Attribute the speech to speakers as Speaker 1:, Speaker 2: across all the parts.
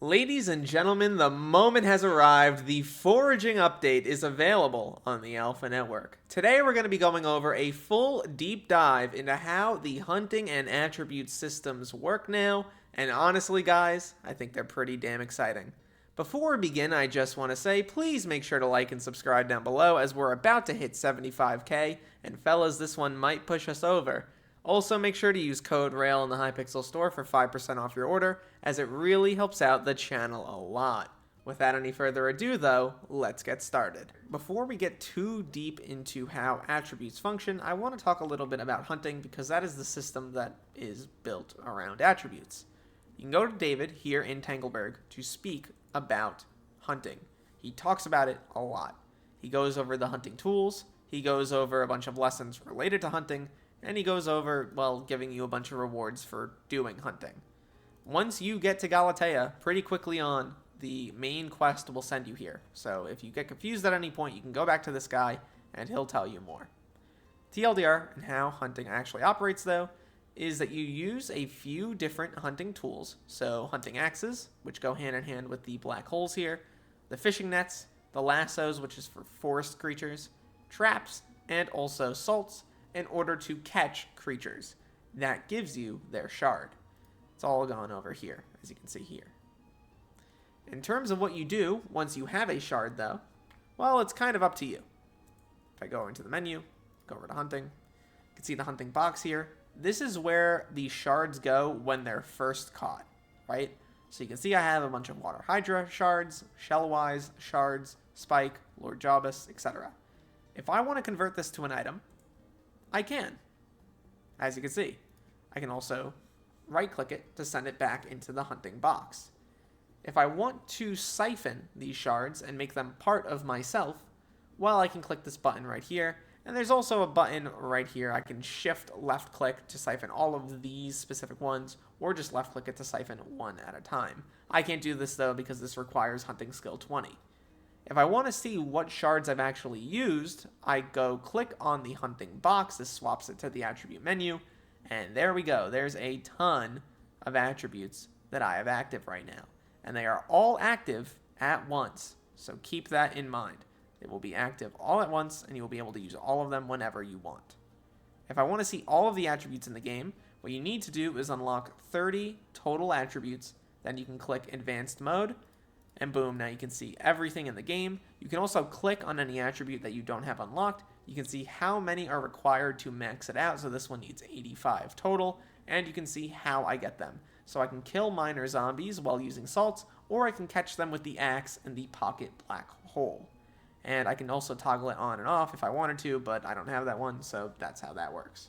Speaker 1: Ladies and gentlemen, the moment has arrived. The foraging update is available on the Alpha Network. Today we're going to be going over a full deep dive into how the hunting and attribute systems work now, and honestly guys, I think they're pretty damn exciting. Before we begin, I just want to say please make sure to like and subscribe down below as we're about to hit 75k, and fellas, this one might push us over. Also, make sure to use code RAIL in the Hypixel store for 5% off your order, as it really helps out the channel a lot. Without any further ado though, let's get started. Before we get too deep into how attributes function, I want to talk a little bit about hunting because that is the system that is built around attributes. You can go to David here in Tangleberg to speak about hunting. He talks about it a lot. He goes over the hunting tools, he goes over a bunch of lessons related to hunting, and he goes over, well, giving you a bunch of rewards for doing hunting. Once you get to Galatea, pretty quickly on, the main quest will send you here. So if you get confused at any point, you can go back to this guy, and he'll tell you more. TLDR and how hunting actually operates, though, is that you use a few different hunting tools. So hunting axes, which go hand in hand with the black holes here, the fishing nets, the lassos, which is for forest creatures, traps, and also salts, in order to catch creatures. That gives you their shard. It's all gone over here, as you can see here. In terms of what you do once you have a shard, though, well, it's kind of up to you. If I go into the menu, go over to hunting, you can see the hunting box here. This is where the shards go when they're first caught, right? So you can see I have a bunch of water hydra shards, shellwise shards, spike, Lord Jobus, etc. If I want to convert this to an item, I can. As you can see, I can also right-click it to send it back into the hunting box. If I want to siphon these shards and make them part of myself, well, I can click this button right here, and there's also a button right here. I can shift left-click to siphon all of these specific ones, or just left-click it to siphon one at a time. I can't do this, though, because this requires hunting skill 20. If I want to see what shards I've actually used, I go click on the hunting box. This swaps it to the attribute menu. And there we go. There's a ton of attributes that I have active right now. And they are all active at once. So keep that in mind. They will be active all at once, and you will be able to use all of them whenever you want. If I want to see all of the attributes in the game, what you need to do is unlock 30 total attributes. Then you can click Advanced Mode. And boom, now you can see everything in the game. You can also click on any attribute that you don't have unlocked. You can see how many are required to max it out. So this one needs 85 total. And you can see how I get them. So I can kill minor zombies while using salts, or I can catch them with the axe and the pocket black hole. And I can also toggle it on and off if I wanted to, but I don't have that one, so that's how that works.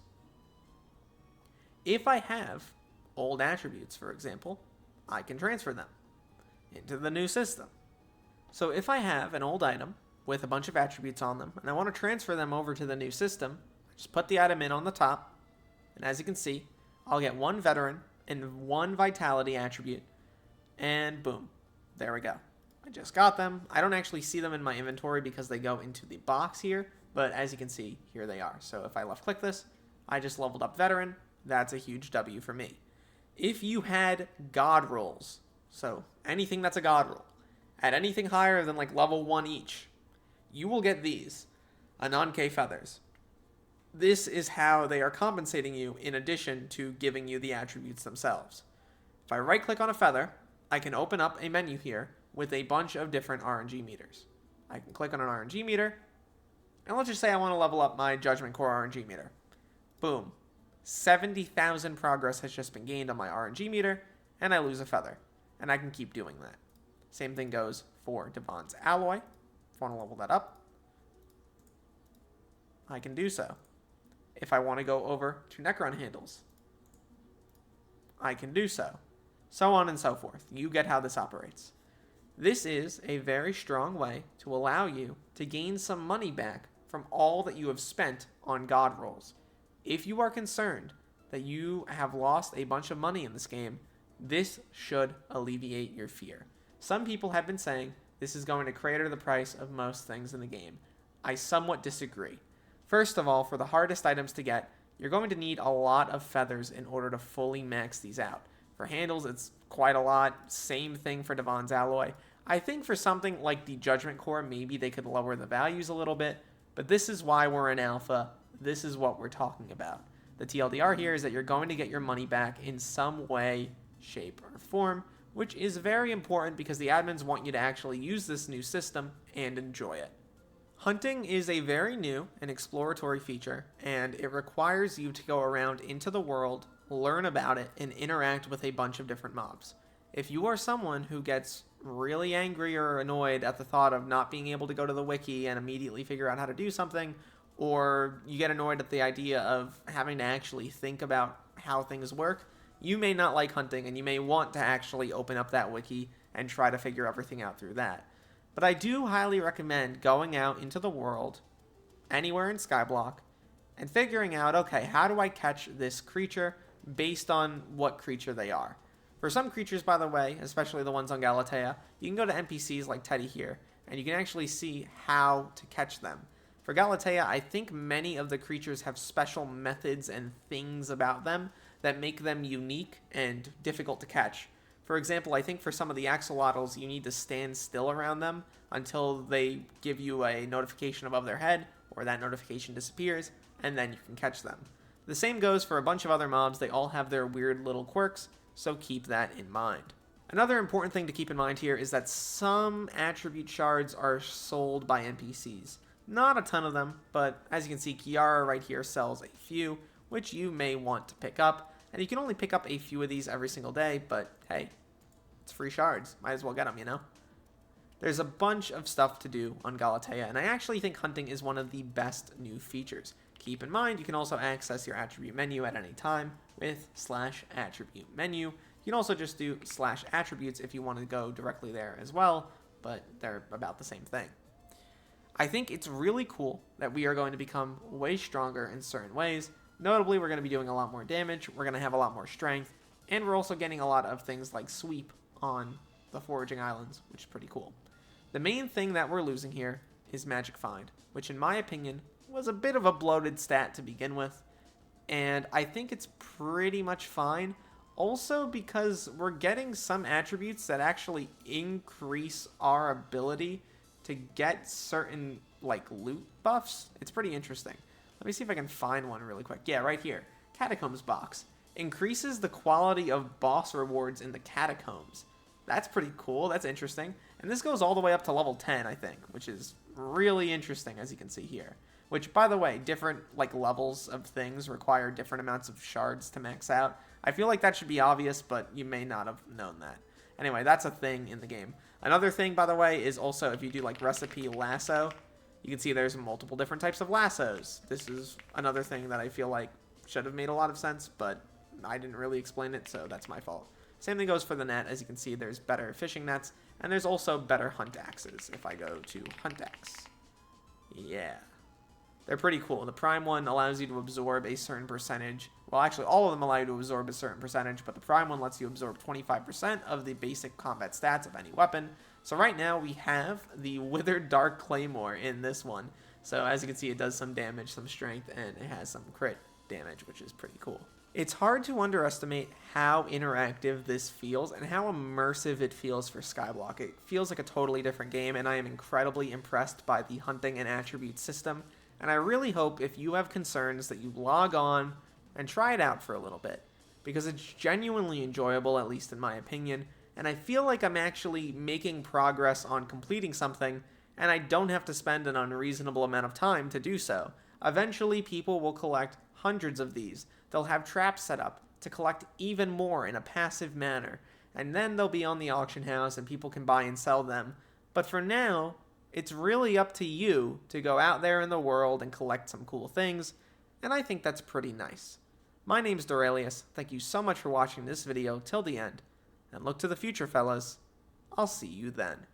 Speaker 1: If I have old attributes, for example, I can transfer them into the new system. So if I have an old item with a bunch of attributes on them and I want to transfer them over to the new system, I just put the item in on the top, and as you can see, I'll get one veteran and one vitality attribute, and boom, there we go. I just got them. I don't actually see them in my inventory because they go into the box here, but as you can see, here they are. So if I left click this, I just leveled up veteran. That's a huge W for me. If you had god rolls, so anything that's a god roll, at anything higher than like level 1 each, you will get these, Anon-K feathers. This is how they are compensating you in addition to giving you the attributes themselves. If I right click on a feather, I can open up a menu here with a bunch of different RNG meters. I can click on an RNG meter, and let's just say I want to level up my Judgment Core RNG meter. Boom. 70,000 progress has just been gained on my RNG meter, and I lose a feather. And I can keep doing that. Same thing goes for Devon's Alloy. If I want to level that up, I can do so. If I want to go over to Necron handles, I can do so. So on and so forth. You get how this operates. This is a very strong way to allow you to gain some money back from all that you have spent on god rolls. If you are concerned that you have lost a bunch of money in this game, this should alleviate your fear. Some people have been saying this is going to crater the price of most things in the game. I somewhat disagree. First of all, for the hardest items to get, you're going to need a lot of feathers in order to fully max these out. For handles, it's quite a lot. Same thing for Devon's Alloy. I think for something like the Judgment Core, maybe they could lower the values a little bit, but this is why we're in alpha. This is what we're talking about. The TLDR here is that you're going to get your money back in some way, shape, or form, which is very important because the admins want you to actually use this new system and enjoy it. Hunting is a very new and exploratory feature, and it requires you to go around into the world, learn about it, and interact with a bunch of different mobs. If you are someone who gets really angry or annoyed at the thought of not being able to go to the wiki and immediately figure out how to do something, or you get annoyed at the idea of having to actually think about how things work, you may not like hunting, and you may want to actually open up that wiki and try to figure everything out through that. But I do highly recommend going out into the world, anywhere in Skyblock, and figuring out, okay, how do I catch this creature based on what creature they are. For some creatures, by the way, especially the ones on Galatea, you can go to NPCs like Teddy here, and you can actually see how to catch them. For Galatea, I think many of the creatures have special methods and things about them that make them unique and difficult to catch. For example, I think for some of the axolotls, you need to stand still around them until they give you a notification above their head, or that notification disappears, and then you can catch them. The same goes for a bunch of other mobs. They all have their weird little quirks, so keep that in mind. Another important thing to keep in mind here is that some attribute shards are sold by NPCs. Not a ton of them, but as you can see, Kiara right here sells a few, which you may want to pick up. And you can only pick up a few of these every single day, but hey, it's free shards. Might as well get them, you know? There's a bunch of stuff to do on Galatea, and I actually think hunting is one of the best new features. Keep in mind, you can also access your attribute menu at any time with /attribute menu. You can also just do /attributes if you want to go directly there as well, but they're about the same thing. I think it's really cool that we are going to become way stronger in certain ways. Notably, we're going to be doing a lot more damage, we're going to have a lot more strength, and we're also getting a lot of things like sweep on the foraging islands, which is pretty cool. The main thing that we're losing here is magic find, which in my opinion was a bit of a bloated stat to begin with, and I think it's pretty much fine. Also because we're getting some attributes that actually increase our ability to get certain like loot buffs. It's pretty interesting. Let me see if I can find one really quick. Yeah, right here. Catacombs box. Increases the quality of boss rewards in the catacombs. That's pretty cool. That's interesting. And this goes all the way up to level 10, I think, which is really interesting, as you can see here. Which, by the way, different like levels of things require different amounts of shards to max out. I feel like that should be obvious, but you may not have known that. Anyway, that's a thing in the game. Another thing, by the way, is also if you do like recipe lasso, you can see there's multiple different types of lassos. This is another thing that I feel like should have made a lot of sense, but I didn't really explain it, so that's my fault. Same thing goes for the net. As you can see, there's better fishing nets, and there's also better hunt axes. If I go to hunt axe. Yeah. They're pretty cool. The prime one allows you to absorb a certain percentage. Well, actually, all of them allow you to absorb a certain percentage, but the prime one lets you absorb 25% of the basic combat stats of any weapon. So right now, we have the Withered Dark Claymore in this one. So as you can see, it does some damage, some strength, and it has some crit damage, which is pretty cool. It's hard to underestimate how interactive this feels and how immersive it feels for Skyblock. It feels like a totally different game, and I am incredibly impressed by the hunting and attribute system. And I really hope if you have concerns that you log on and try it out for a little bit, because it's genuinely enjoyable, at least in my opinion, and I feel like I'm actually making progress on completing something, and I don't have to spend an unreasonable amount of time to do so. Eventually, people will collect hundreds of these. They'll have traps set up to collect even more in a passive manner, and then they'll be on the auction house and people can buy and sell them. But for now, it's really up to you to go out there in the world and collect some cool things, and I think that's pretty nice. My name's Derailious. Thank you so much for watching this video till the end, and look to the future, fellas. I'll see you then.